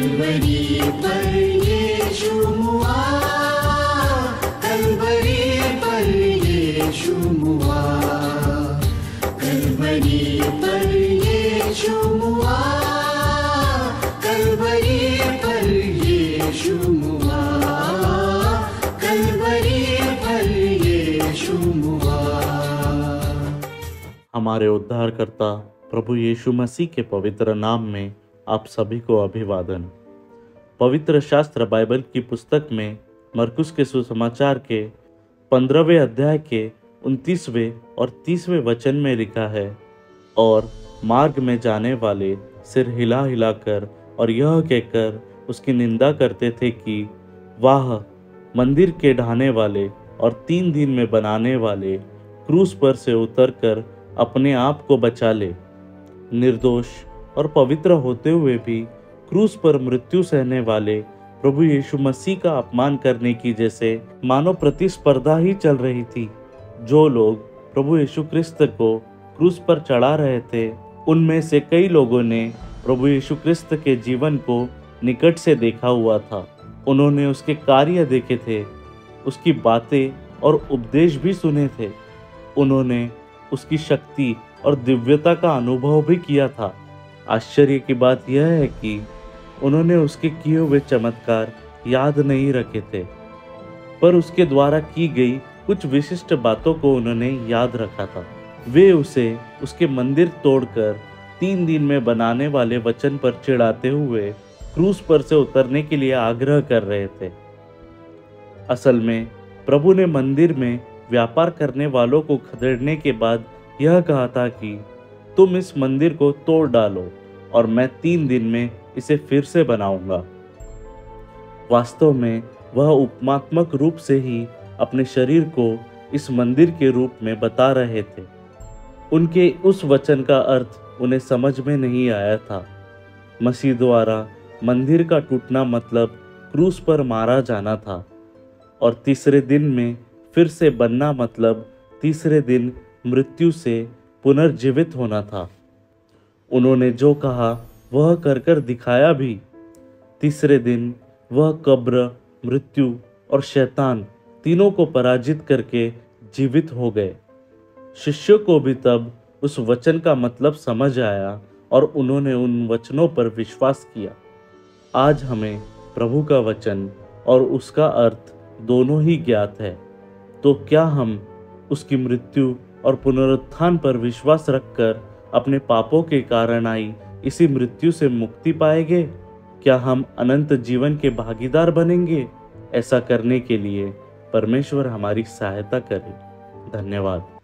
कलवरी पर यीशु हुआ, कलवरी पर यीशु हुआ, कलवरी पर यीशु हुआ, कलवरी पर यीशु हुआ, कलवरी पर यीशु हुआ। हमारे उद्धारकर्ता प्रभु यीशु मसीह के पवित्र नाम में आप सभी को अभिवादन। पवित्र शास्त्र बाइबल की पुस्तक में मरकुस के सुसमाचार के 15वें अध्याय के 29वें और 30वें वचन में लिखा है, और मार्ग में जाने वाले सिर हिला हिलाकर और यह कहकर उसकी निंदा करते थे कि वाह, मंदिर के ढाने वाले और 3 दिन में बनाने वाले क्रूस पर से उतरकर अपने आप को बचा ले। निर्दोष और पवित्र होते हुए भी क्रूस पर मृत्यु सहने वाले प्रभु यीशु मसीह का अपमान करने की जैसे मानव प्रतिस्पर्धा ही चल रही थी। जो लोग प्रभु यीशु क्रिस्त को क्रूस पर चढ़ा रहे थे, उनमें से कई लोगों ने प्रभु यीशु क्रिस्त के जीवन को निकट से देखा हुआ था। उन्होंने उसके कार्य देखे थे, उसकी बातें और उपदेश भी सुने थे। उन्होंने उसकी शक्ति और दिव्यता का अनुभव भी किया था। आश्चर्य की बात यह है कि उन्होंने उसके किए हुए चमत्कार याद नहीं रखे थे, पर उसके द्वारा की गई कुछ विशिष्ट बातों को उन्होंने याद रखा था। वे उसे उसके मंदिर तोड़कर 3 दिन में बनाने वाले वचन पर चिढ़ाते हुए क्रूस पर से उतरने के लिए आग्रह कर रहे थे। असल में प्रभु ने मंदिर में व्यापार करने वालों को खदेड़ने के बाद यह कहा था कि तुम इस मंदिर को तोड़ डालो और मैं 3 दिन में इसे फिर से बनाऊंगा। वास्तव में वह उपमात्मक रूप से ही अपने शरीर को इस मंदिर के रूप में बता रहे थे। उनके उस वचन का अर्थ उन्हें समझ में नहीं आया था। मसीह द्वारा मंदिर का टूटना मतलब क्रूस पर मारा जाना था, और तीसरे दिन में फिर से बनना मतलब तीसरे दिन मृत्यु से पुनर्जीवित होना था। उन्होंने जो कहा वह कर कर दिखाया भी। तीसरे दिन वह कब्र, मृत्यु और शैतान तीनों को पराजित करके जीवित हो गए। शिष्यों को भी तब उस वचन का मतलब समझ आया और उन्होंने उन वचनों पर विश्वास किया। आज हमें प्रभु का वचन और उसका अर्थ दोनों ही ज्ञात है, तो क्या हम उसकी मृत्यु और पुनरुत्थान पर विश्वास रखकर अपने पापों के कारण आई इसी मृत्यु से मुक्ति पाएंगे? क्या हम अनंत जीवन के भागीदार बनेंगे? ऐसा करने के लिए परमेश्वर हमारी सहायता करे। धन्यवाद।